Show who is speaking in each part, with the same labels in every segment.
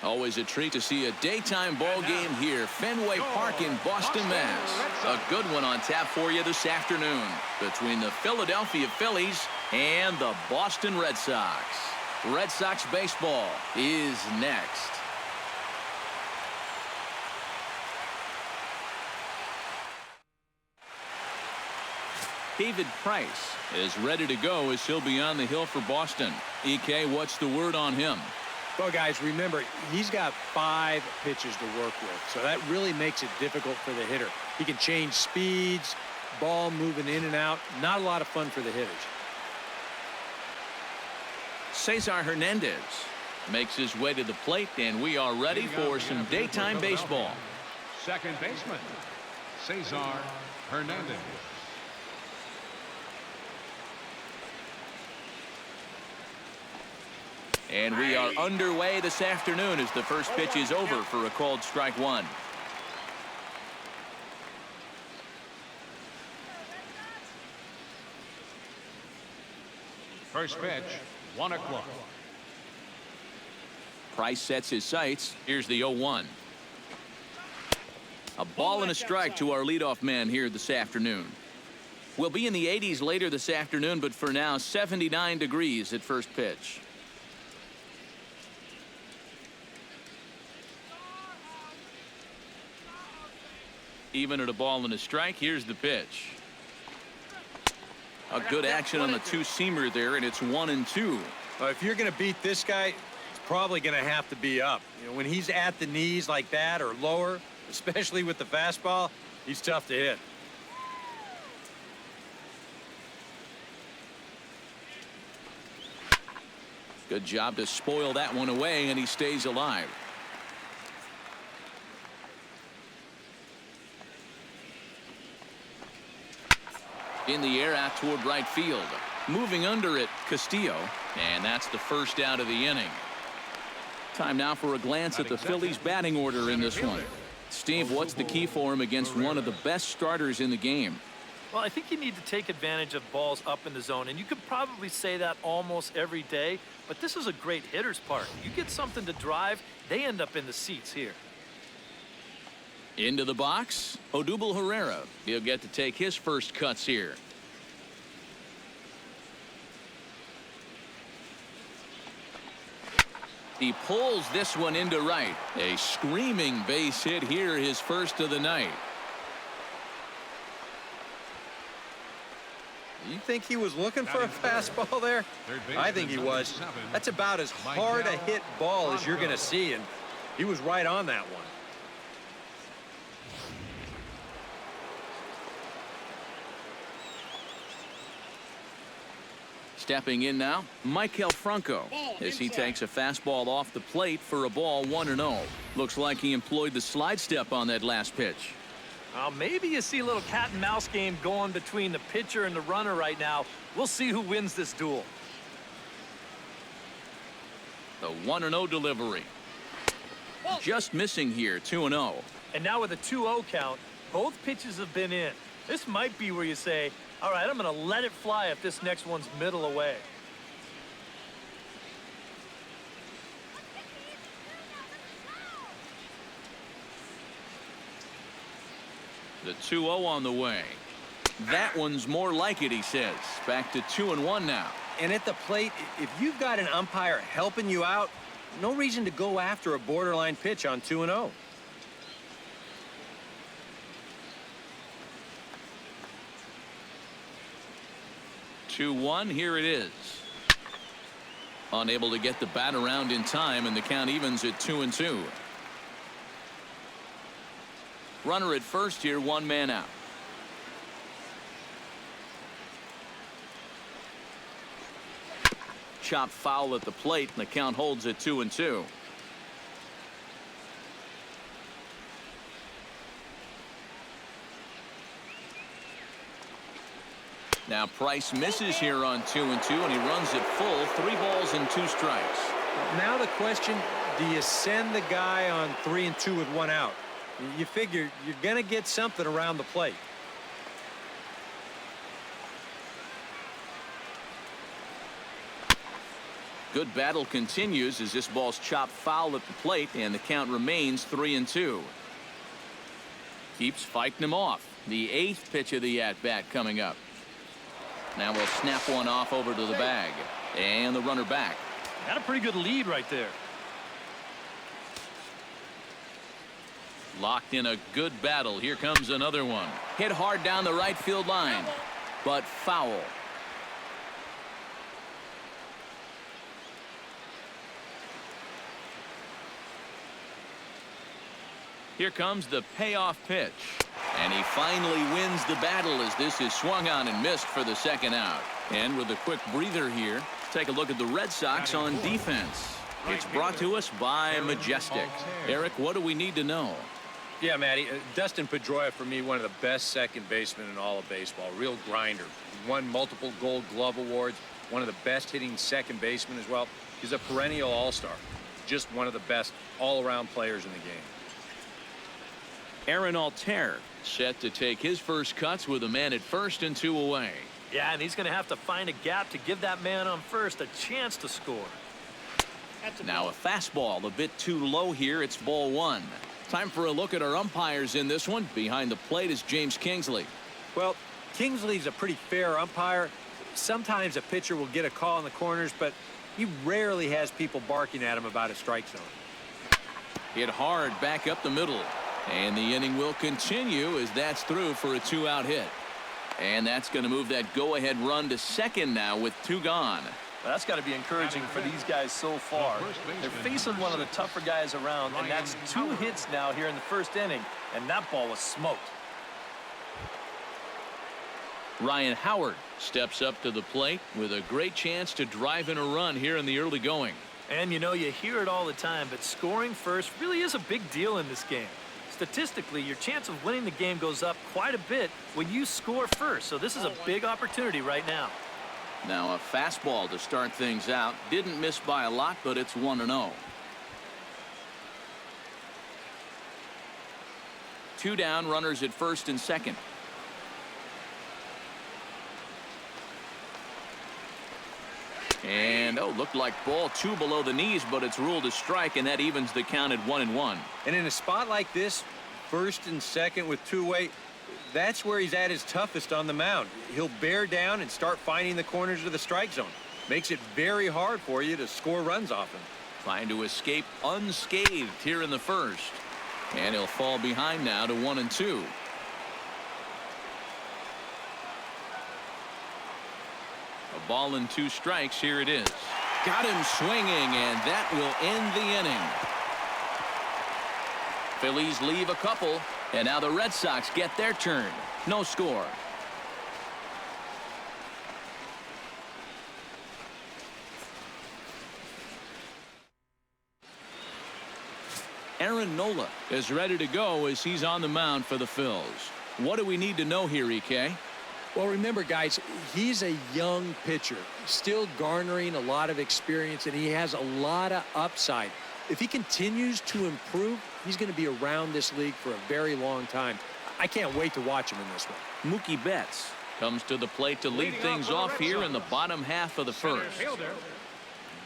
Speaker 1: Always a treat to see a daytime ball game here. Fenway Park in Boston, Mass. A good one on tap for you this afternoon between the Philadelphia Phillies and the Boston Red Sox. Red Sox baseball is next. David Price is ready to go as he'll be on the hill for Boston. EK, what's the word on him?
Speaker 2: Well, guys, remember, he's got 5 pitches to work with, so that really makes it difficult for the hitter. He can change speeds, ball moving in and out. Not a lot of fun for the hitters.
Speaker 1: Cesar Hernandez makes his way to the plate, and we are ready for some daytime baseball.
Speaker 3: Second baseman, Cesar Hernandez.
Speaker 1: And we are underway this afternoon as the first pitch is over for a called strike one.
Speaker 3: First pitch, 1 o'clock.
Speaker 1: Price sets his sights. Here's the 0-1. A ball and a strike to our leadoff man here this afternoon. We'll be in the 80s later this afternoon, but for now, 79 degrees at first pitch. Even at a ball and a strike, here's the pitch. A good action on the two-seamer there, and it's 1-2.
Speaker 2: If you're going to beat this guy, it's probably going to have to be up. You know, when he's at the knees like that or lower, especially with the fastball, he's tough to hit.
Speaker 1: Good job to spoil that one away, and he stays alive. In the air out toward right field. Moving under it, Castillo. And that's the first out of the inning. Time now for a glance at the Phillies batting order in this one. Steve, what's the key for him against one of the best starters in the game?
Speaker 4: Well, I think you need to take advantage of balls up in the zone, and you could probably say that almost every day, but this is a great hitter's park. You get something to drive, they end up in the seats here.
Speaker 1: Into the box, Odubel Herrera. He'll get to take his first cuts here. He pulls this one into right. A screaming base hit here, his first of the night.
Speaker 2: You think he was looking for a fastball there? I think he was. That's about as hard a hit ball as you're going to see, and he was right on that one.
Speaker 1: Stepping in now, Maikel Franco, as he takes a fastball off the plate for a ball 1-0. Looks like he employed the slide step on that last pitch.
Speaker 4: Maybe you see a little cat and mouse game going between the pitcher and the runner right now. We'll see who wins this duel.
Speaker 1: The 1-0 delivery. Just missing here, 2-0.
Speaker 4: And now with a 2-0 count, both pitches have been in. This might be where you say, all right, I'm going to let it fly if this next one's middle away.
Speaker 1: The 2-0 on the way. That one's more like it, he says. Back to 2-1 now.
Speaker 2: And at the plate, if you've got an umpire helping you out, no reason to go after a borderline pitch on 2-0.
Speaker 1: 2-1, here it is. Unable to get the bat around in time, and the count evens at 2-2. Runner at first here, 1 man out. Chop foul at the plate, and the count holds at 2-2. Now Price misses here on 2-2, and he runs it full. 3 balls and 2 strikes.
Speaker 2: Now the question, do you send the guy on 3-2 with 1 out? You figure you're going to get something around the plate.
Speaker 1: Good battle continues as this ball's chopped foul at the plate, and the count remains 3-2. Keeps fighting him off. The 8th pitch of the at-bat coming up. Now we'll snap one off over to the bag. And the runner back.
Speaker 4: Got a pretty good lead right there.
Speaker 1: Locked in a good battle. Here comes another one. Hit hard down the right field line, but foul. Here comes the payoff pitch. And he finally wins the battle as this is swung on and missed for the second out. And with a quick breather here, take a look at the Red Sox on defense. It's brought to us by Majestic. Eric, what do we need to know?
Speaker 2: Yeah, Matty, Dustin Pedroia, for me, one of the best second basemen in all of baseball. Real grinder. Won multiple Gold Glove awards. One of the best hitting second basemen as well. He's a perennial all-star. Just one of the best all-around players in the game.
Speaker 1: Aaron Altair set to take his first cuts with a man at first and 2 away.
Speaker 4: Yeah, and he's going to have to find a gap to give that man on first a chance to score.
Speaker 1: Now a fastball a bit too low here. It's ball 1. Time for a look at our umpires in this one. Behind the plate is James Kingsley.
Speaker 2: Well, Kingsley's a pretty fair umpire. Sometimes a pitcher will get a call in the corners, but he rarely has people barking at him about a strike zone.
Speaker 1: Hit hard back up the middle. And the inning will continue as that's through for a 2-out hit. And that's going to move that go-ahead run to second now with 2 gone.
Speaker 4: Well, that's got to be encouraging for these guys so far. They're facing one of the tougher guys around, and that's 2 hits now here in the first inning, and that ball was smoked.
Speaker 1: Ryan Howard steps up to the plate with a great chance to drive in a run here in the early going.
Speaker 4: And, you know, you hear it all the time, but scoring first really is a big deal in this game. Statistically, your chance of winning the game goes up quite a bit when you score first, so this is a big opportunity right now.
Speaker 1: Now a fastball to start things out. Didn't miss by a lot, but it's 1-0. 2 down, runners at first and second. And looked like ball 2 below the knees, but it's ruled a strike, and that evens the count at 1-1.
Speaker 2: And in a spot like this, first and second with 2 away, that's where he's at his toughest on the mound. He'll bear down and start finding the corners of the strike zone. Makes it very hard for you to score runs off him.
Speaker 1: Trying to escape unscathed here in the first. And he'll fall behind now to 1-2. A ball and 2 strikes. Here it is. Got him swinging, and that will end the inning. Phillies leave a couple, and now the Red Sox get their turn. No score. Aaron Nola is ready to go as he's on the mound for the Phils. What do we need to know here, EK?
Speaker 2: Well, remember, guys, he's a young pitcher, still garnering a lot of experience, and he has a lot of upside. If he continues to improve, he's going to be around this league for a very long time. I can't wait to watch him in this one.
Speaker 1: Mookie Betts comes to the plate to lead things off here in the bottom half of the first.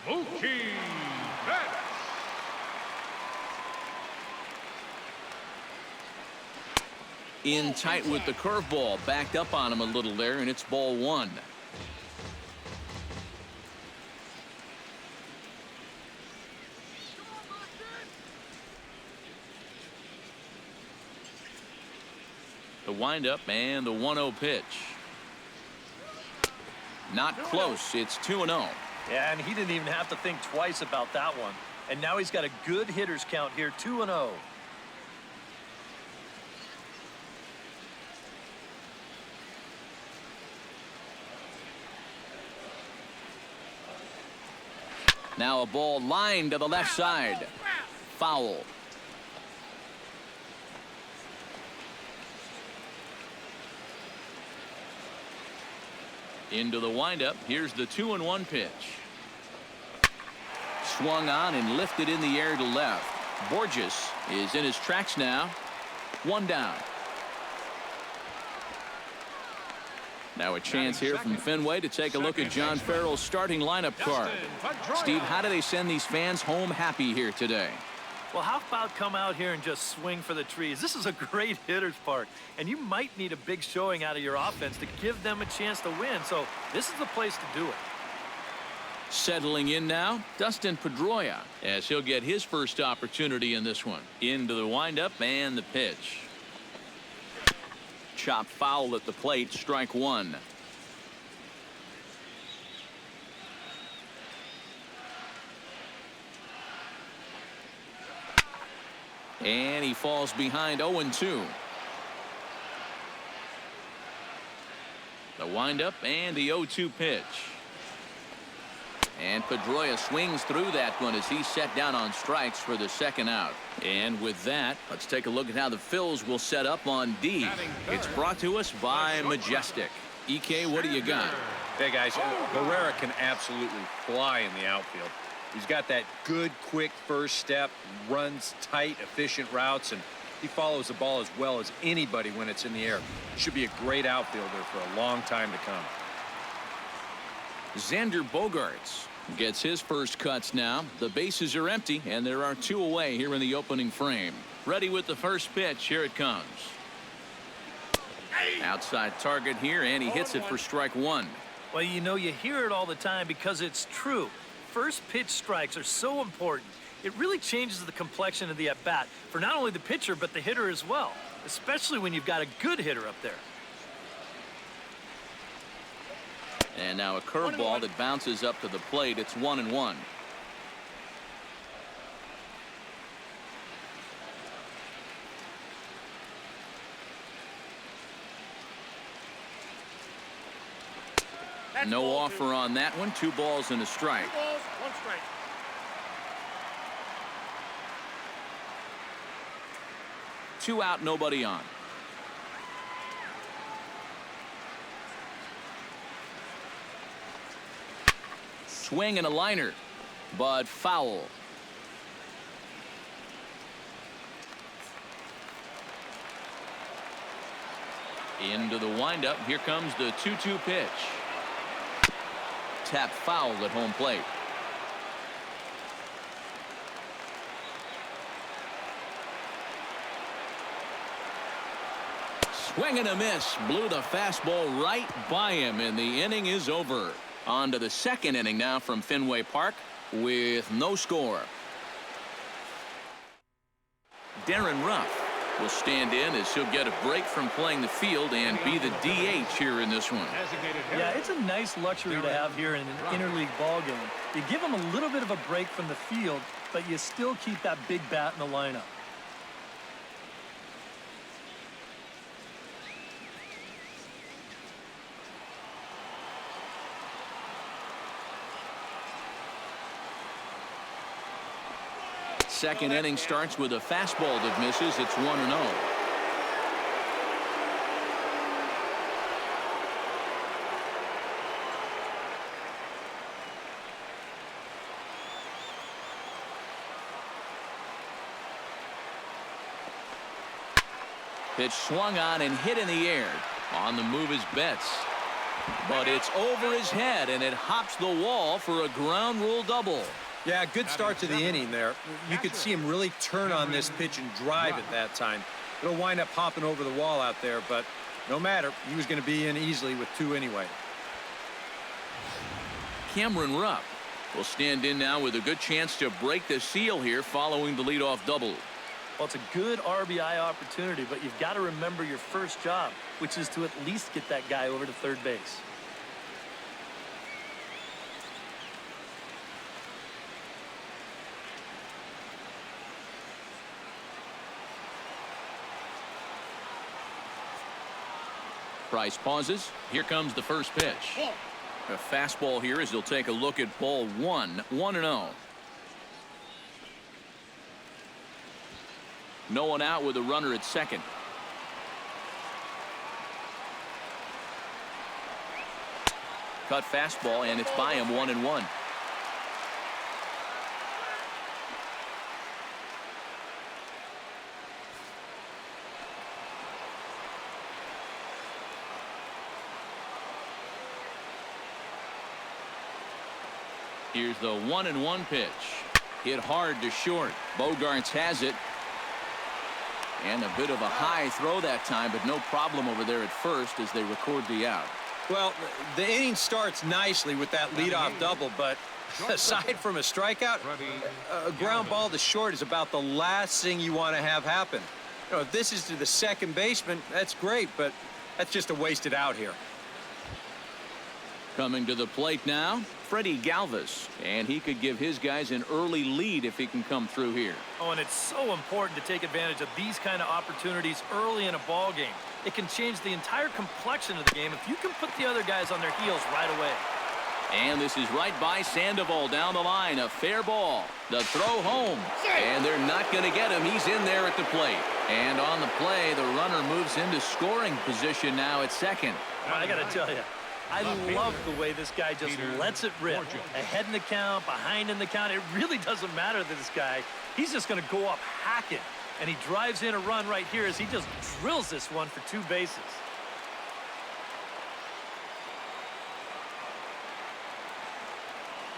Speaker 3: Mookie Betts.
Speaker 1: In tight with the curveball, backed up on him a little there, and it's ball 1. The windup and the 1-0 pitch. Not close. It's 2-0.
Speaker 4: Yeah, and he didn't even have to think twice about that one. And now he's got a good hitters count here, 2-0.
Speaker 1: Now a ball lined to the left side. Foul. Into the windup. Here's the 2-1 pitch. Swung on and lifted in the air to left. Borges is in his tracks now. 1 down. Now a chance here from Fenway to take a look at John Farrell's starting lineup card. Steve, how do they send these fans home happy here today?
Speaker 4: Well, how about come out here and just swing for the trees? This is a great hitter's park, and you might need a big showing out of your offense to give them a chance to win, so this is the place to do it.
Speaker 1: Settling in now, Dustin Pedroia, as he'll get his first opportunity in this one. Into the windup and the pitch. Chop foul at the plate, strike one. And he falls behind 0-2. The windup and the 0-2 pitch. And Pedroia swings through that one as he's set down on strikes for the second out. And with that, let's take a look at how the Phils will set up on D. It's brought to us by Majestic. EK, what do you got?
Speaker 5: Hey, guys, Barrera can absolutely fly in the outfield. He's got that good, quick first step, runs tight, efficient routes, and he follows the ball as well as anybody when it's in the air. He should be a great outfielder for a long time to come.
Speaker 1: Xander Bogaerts gets his first cuts now. The bases are empty, and there are two away here in the opening frame. Ready with the first pitch. Here it comes. Outside target here, and he hits it for strike one.
Speaker 4: Well, you know, you hear it all the time because it's true. First pitch strikes are so important. It really changes the complexion of the at-bat for not only the pitcher, but the hitter as well, especially when you've got a good hitter up there.
Speaker 1: And now a curveball that bounces up to the plate. It's 1-1. No offer on that one. 2 balls and a strike.
Speaker 3: 2 balls, 1 strike.
Speaker 1: Two out, nobody on. Swing and a liner, but foul. Into the windup. Here comes the 2-2 pitch. Tap foul at home plate. Swing and a miss. Blew the fastball right by him, and the inning is over. On to the second inning now from Fenway Park with no score. Darren Ruff will stand in as he'll get a break from playing the field and be the DH here in this one.
Speaker 4: Yeah, it's a nice luxury to have here in an interleague ball game. You give him a little bit of a break from the field, but you still keep that big bat in the lineup.
Speaker 1: Second inning starts with a fastball that misses. It's 1-0. Pitch swung on and hit in the air. On the move is Betts. But it's over his head, and it hops the wall for a ground rule double.
Speaker 5: Yeah, good start to the inning there. You could see him really turn on this pitch and drive it that time. It'll wind up hopping over the wall out there, but no matter. He was going to be in easily with 2 anyway.
Speaker 1: Cameron Rupp will stand in now with a good chance to break the seal here following the leadoff double.
Speaker 4: Well, it's a good RBI opportunity, but you've got to remember your first job, which is to at least get that guy over to third base.
Speaker 1: Price pauses. Here comes the first pitch. A fastball here as he'll take a look at ball 1. 1-0. No one out with a runner at second. Cut fastball, and it's by him. 1-1. Here's the 1-1 pitch. Hit hard to short. Bogarts has it. And a bit of a high throw that time, but no problem over there at first as they record the out.
Speaker 5: Well, the inning starts nicely with that leadoff double, but aside from a strikeout, a ground ball to short is about the last thing you want to have happen. You know, if this is to the second baseman, that's great, but that's just a wasted out here.
Speaker 1: Coming to the plate now, Freddie Galvis, and he could give his guys an early lead if he can come through here.
Speaker 4: Oh, and it's so important to take advantage of these kind of opportunities early in a ball game. It can change the entire complexion of the game if you can put the other guys on their heels right away.
Speaker 1: And this is right by Sandoval down the line. A fair ball. The throw home. And they're not going to get him. He's in there at the plate. And on the play, the runner moves into scoring position now at second.
Speaker 4: I got to tell you, I love the way this guy just lets it rip. Ahead in the count, behind in the count. It really doesn't matter to this guy. He's just going to go up hacking. And he drives in a run right here as he just drills this one for 2 bases.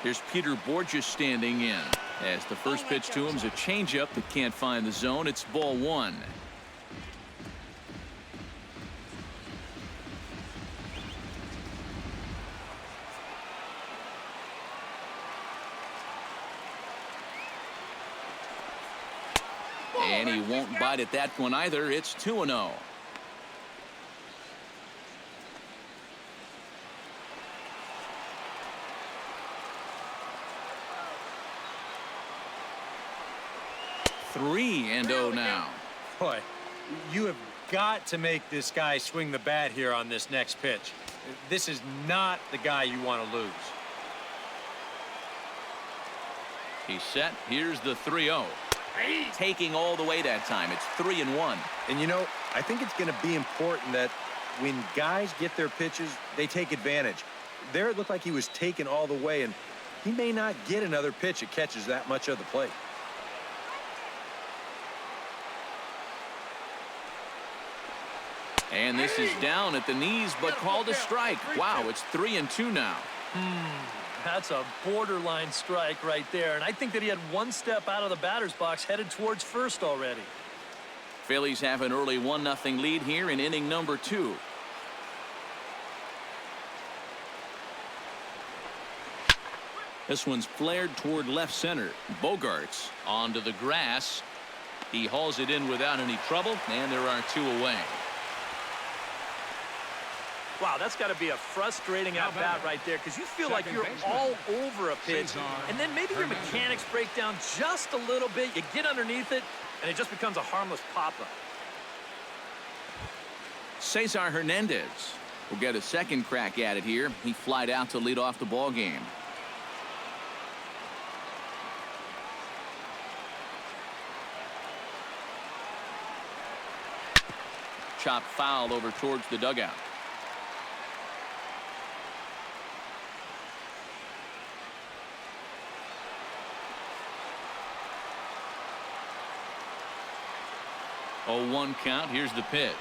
Speaker 1: Here's Peter Borges standing in. As the first pitch to him is a changeup that can't find the zone. It's ball 1. And he won't bite at that one either. It's 2-0. Three and 0 now.
Speaker 5: Boy, you have got to make this guy swing the bat here on this next pitch. This is not the guy you want to lose.
Speaker 1: He's set. Here's the 3-0. Taking all the way that time. It's 3-1.
Speaker 5: And you know, I think it's going to be important that when guys get their pitches, they take advantage. There it looked like he was taken all the way, and he may not get another pitch that catches that much of the plate.
Speaker 1: And this is down at the knees, but called a strike. Wow, it's 3-2 now.
Speaker 4: That's a borderline strike right there. And I think that he had one step out of the batter's box headed towards first already.
Speaker 1: Phillies have an early 1-0 lead here in inning number 2. This one's flared toward left center. Bogarts onto the grass. He hauls it in without any trouble, and there are 2 away.
Speaker 4: Wow, that's got to be a frustrating at-bat right there because you feel like you're all over a pitch, and then maybe your mechanics break down just a little bit. You get underneath it, and it just becomes a harmless pop-up.
Speaker 1: Cesar Hernandez will get a second crack at it here. He flied out to lead off the ball game. Chopped foul over towards the dugout. A 1 count. Here's the pitch.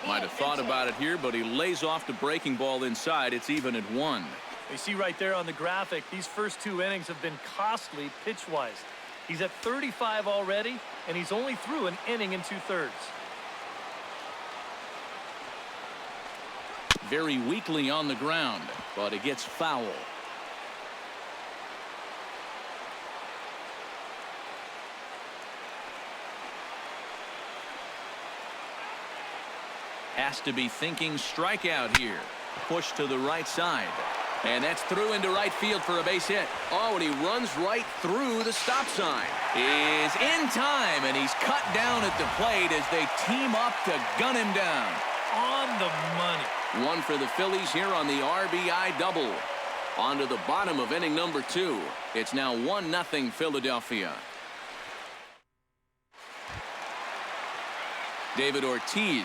Speaker 1: Might have thought about it here, but he lays off the breaking ball inside. It's even at 1.
Speaker 4: You see right there on the graphic, these first 2 innings have been costly pitch-wise. He's at 35 already, and he's only through an inning and 2/3.
Speaker 1: Very weakly on the ground, but it gets foul. Has to be thinking strikeout here. Push to the right side. And that's through into right field for a base hit. Oh, and he runs right through the stop sign. Is in time, and he's cut down at the plate as they team up to gun him down.
Speaker 4: On the money.
Speaker 1: 1 for the Phillies here on the RBI double. On to the bottom of inning number 2. It's now 1-0 Philadelphia. David Ortiz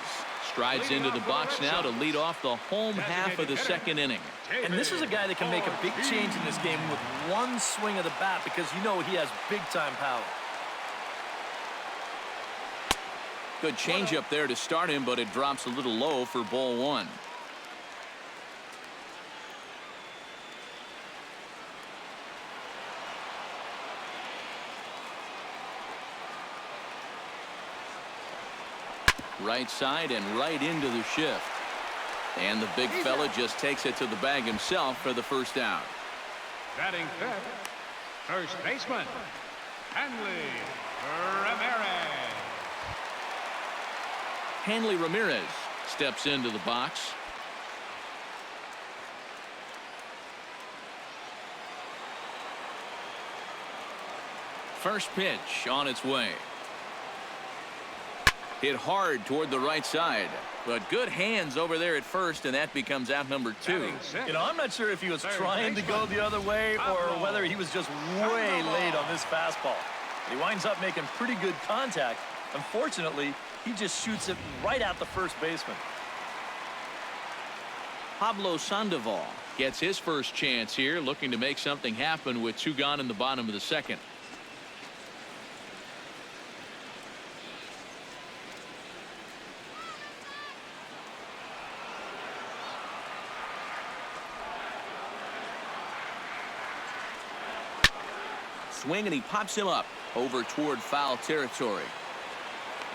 Speaker 1: strides into the box now to lead off the home half of the second inning.
Speaker 4: And this is a guy that can make a big change in this game with one swing of the bat because you know he has big-time power.
Speaker 1: Good changeup there to start him, but it drops a little low for ball 1. Right side and right into the shift. And the big fella just takes it to the bag himself for the first out.
Speaker 3: Batting fifth, first baseman, Hanley Ramirez.
Speaker 1: Hanley Ramirez steps into the box. First pitch on its way. Hit hard toward the right side, but good hands over there at first, and that becomes out number 2.
Speaker 4: You know, I'm not sure if he was trying to go the other way or whether he was just way late on this fastball. He winds up making pretty good contact. Unfortunately, he just shoots it right at the first baseman.
Speaker 1: Pablo Sandoval gets his first chance here, looking to make something happen with 2 gone in the bottom of the second. Swing, and he pops him up over toward foul territory.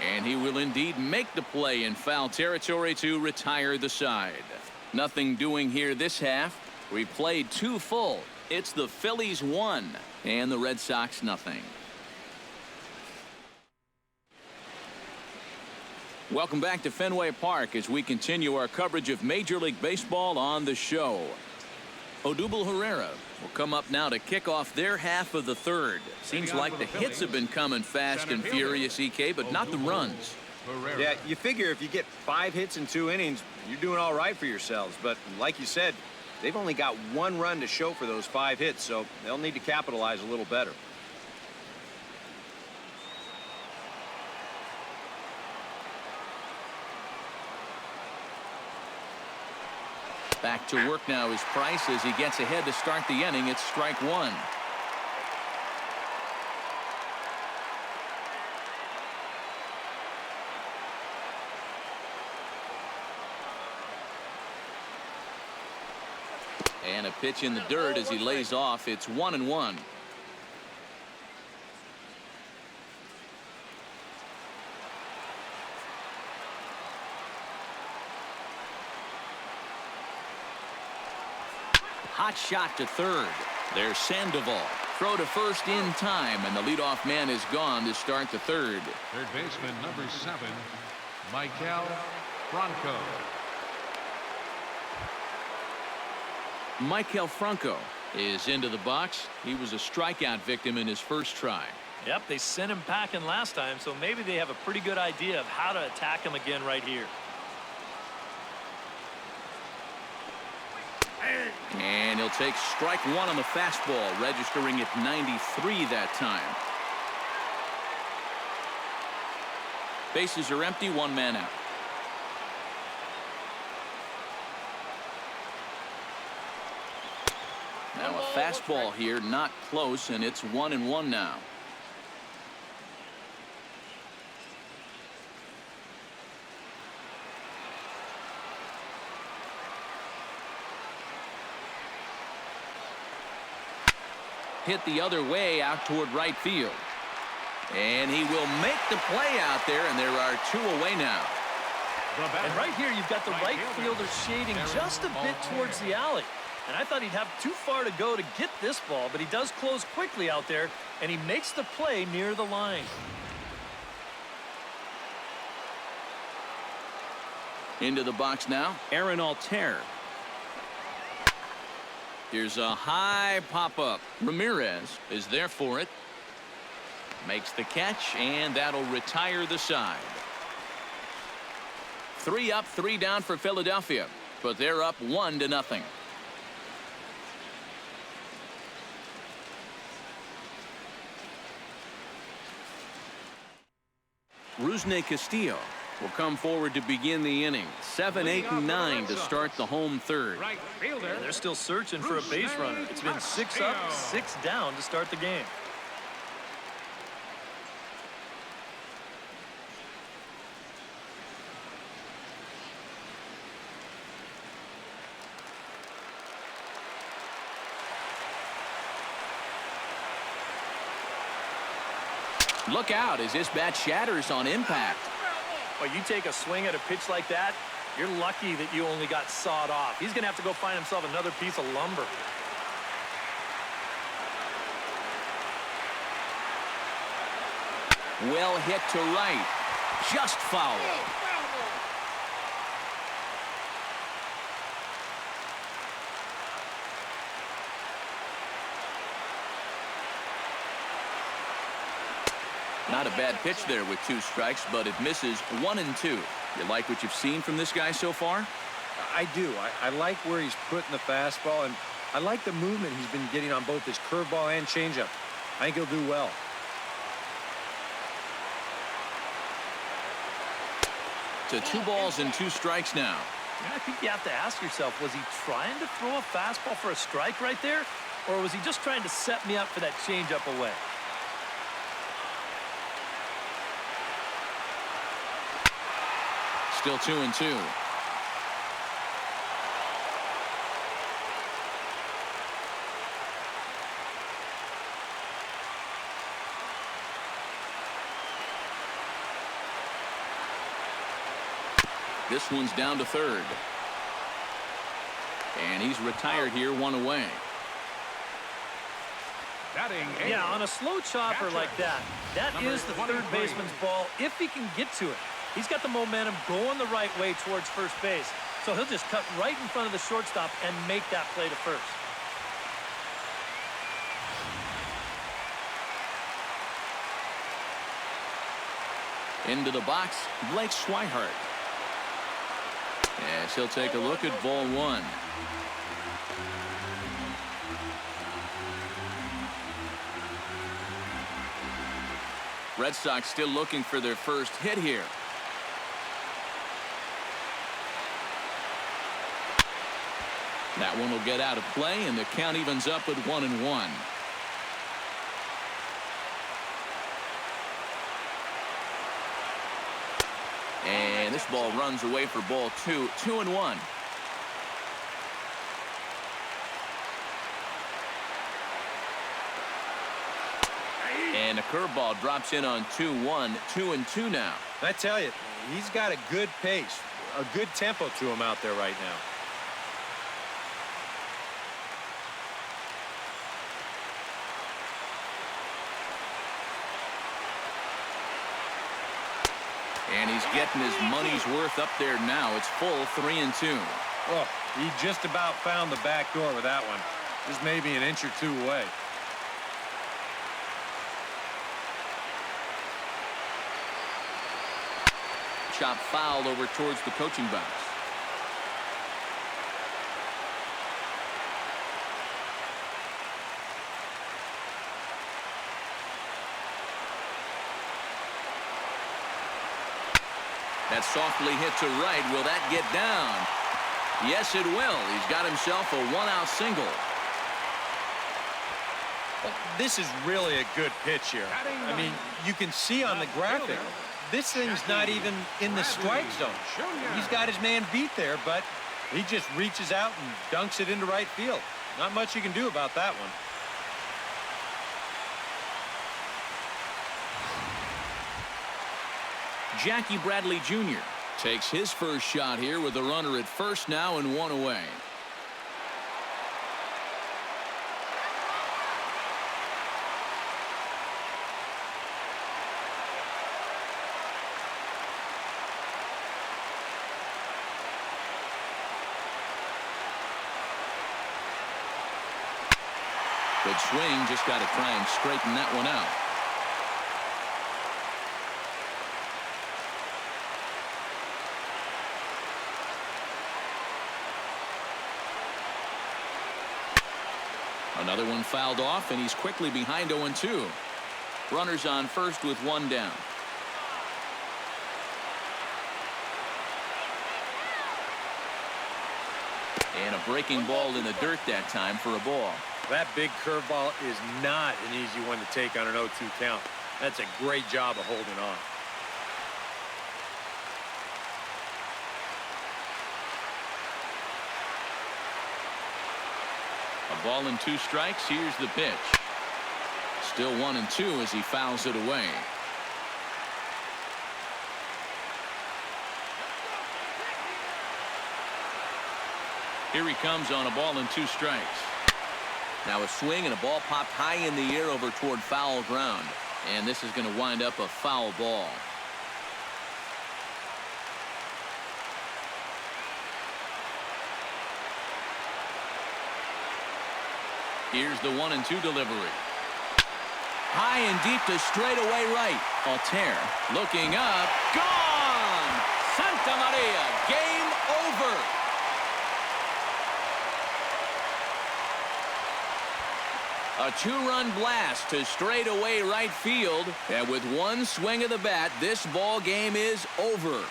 Speaker 1: And he will indeed make the play in foul territory to retire the side. Nothing doing here this half. We played 2 full. It's the Phillies 1 and the Red Sox nothing. Welcome back to Fenway Park as we continue our coverage of Major League Baseball on the show. Odubel Herrera will come up now to kick off their half of the third. Seems like the hits have been coming fast and furious, EK, but not the runs.
Speaker 5: Yeah, you figure if you get 5 hits in 2 innings, you're doing all right for yourselves. But like you said, they've only got 1 run to show for those 5 hits, so they'll need to capitalize a little better.
Speaker 1: Back to work now is Price as he gets ahead to start the inning. It's strike 1. And a pitch in the dirt as he lays off. It's 1-1. Hot shot to third. There's Sandoval. Throw to first in time, and the leadoff man is gone to start the third.
Speaker 3: Third baseman, number 7, Michael Franco.
Speaker 1: Michael Franco is into the box. He was a strikeout victim in his first try.
Speaker 4: Yep, they sent him packing last time, so maybe they have a pretty good idea of how to attack him again right here.
Speaker 1: And he'll take strike 1 on the fastball, registering at 93 that time. Bases are empty, 1 man out. Now a fastball here, not close, and it's 1-1 now. Hit the other way out toward right field. And he will make the play out there, and there are 2 away now.
Speaker 4: And right here, you've got the right fielder shading just a bit towards the alley. And I thought he'd have too far to go to get this ball, but he does close quickly out there, and he makes the play near the line.
Speaker 1: Into the box now, Aaron Altair. Here's a high pop-up. Ramirez is there for it. Makes the catch, and that'll retire the side. 3 up, 3 down for Philadelphia, but they're up 1-0. Rusney Castillo will come forward to begin the inning. 7, 8, and 9 to start the home third.
Speaker 3: Right fielder.
Speaker 4: And they're still searching for a base runner. It's been 6 up, 6 down to start the game.
Speaker 1: Look out as this bat shatters on impact.
Speaker 4: Well, you take a swing at a pitch like that, you're lucky that you only got sawed off. He's going to have to go find himself another piece of lumber.
Speaker 1: Well hit to right. Just foul. Not a bad pitch there with 2 strikes, but it misses 1 and 2. You like what you've seen from this guy so far?
Speaker 5: I do. I like where he's putting the fastball, and I like the movement he's been getting on both his curveball and changeup. I think he'll do well.
Speaker 1: To 2 balls and 2 strikes now.
Speaker 4: I think you have to ask yourself, was he trying to throw a fastball for a strike right there? Or was he just trying to set me up for that changeup away?
Speaker 1: Still 2 and 2. This one's down to third. And he's retired here, 1 away.
Speaker 3: Batting
Speaker 4: Yeah, on a slow chopper like that, that is the third baseman's ball if he can get to it. He's got the momentum going the right way towards first base, so he'll just cut right in front of the shortstop and make that play to first.
Speaker 1: Into the box, Blake Swihart. Yes, he'll take a look at ball 1. Red Sox still looking for their first hit here. That one will get out of play, and the count evens up at 1 and 1. And this ball runs away for ball 2. 2 and 1. And a curveball drops in on 2-1. 2 and 2 now.
Speaker 5: I tell you, he's got a good pace, a good tempo to him out there right now.
Speaker 1: And he's getting his money's worth up there now. It's full 3 and 2.
Speaker 5: Oh, he just about found the back door with that one. Just maybe an inch or 2 away.
Speaker 1: Chop fouled over towards the coaching box. That softly hit to right. Will that get down? Yes, it will. He's got himself a 1-out single.
Speaker 5: Well, this is really a good pitch here. I mean, you can see on the graphic, this thing's not even in the strike zone. He's got his man beat there, but he just reaches out and dunks it into right field. Not much you can do about that one.
Speaker 1: Jackie Bradley Jr. takes his first shot here with a runner at first now and 1 away. Good swing, just got to try and straighten that one out. Another one fouled off, and he's quickly behind 0-2. Runners on first with 1 down. And a breaking ball in the dirt that time for a ball.
Speaker 5: That big curveball is not an easy one to take on an 0-2 count. That's a great job of holding on.
Speaker 1: A ball and 2 strikes. Here's the pitch. Still 1 and 2 as he fouls it away. Here he comes on a ball and 2 strikes. Now a swing and a ball popped high in the air over toward foul ground. And this is going to wind up a foul ball. Here's the 1-2 delivery. High and deep to straightaway right. Altair looking up. Gone! Santa Maria. Game over. A 2-run blast to straightaway right field. And with one swing of the bat, this ball game is over.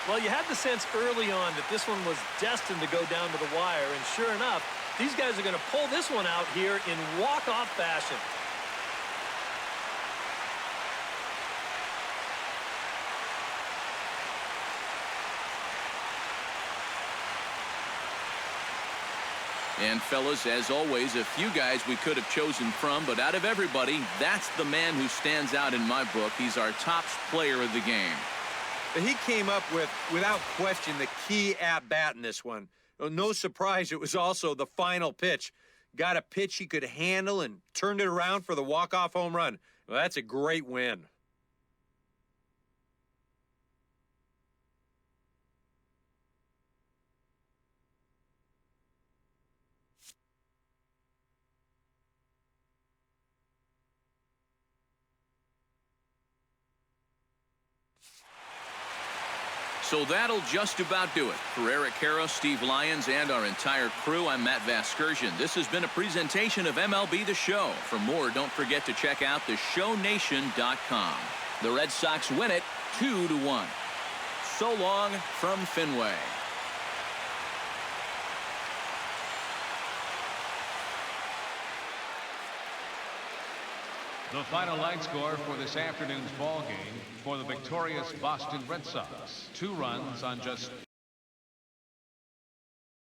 Speaker 4: Well, you had the sense early on that this one was destined to go down to the wire, and sure enough, these guys are going to pull this one out here in walk-off fashion.
Speaker 1: And fellas, as always, a few guys we could have chosen from, but out of everybody, that's the man who stands out in my book. He's our top player of the game.
Speaker 5: But he came up with, without question, the key at-bat in this one. No surprise, it was also the final pitch. Got a pitch he could handle and turned it around for the walk-off home run. Well, that's a great win.
Speaker 1: So that'll just about do it. For Eric Harrow, Steve Lyons, and our entire crew, I'm Matt Vasgersian. This has been a presentation of MLB The Show. For more, don't forget to check out theshownation.com. The Red Sox win it 2-1. So long from Fenway.
Speaker 3: The final line score for this afternoon's ball game for the victorious Boston Red Sox. 2 runs on just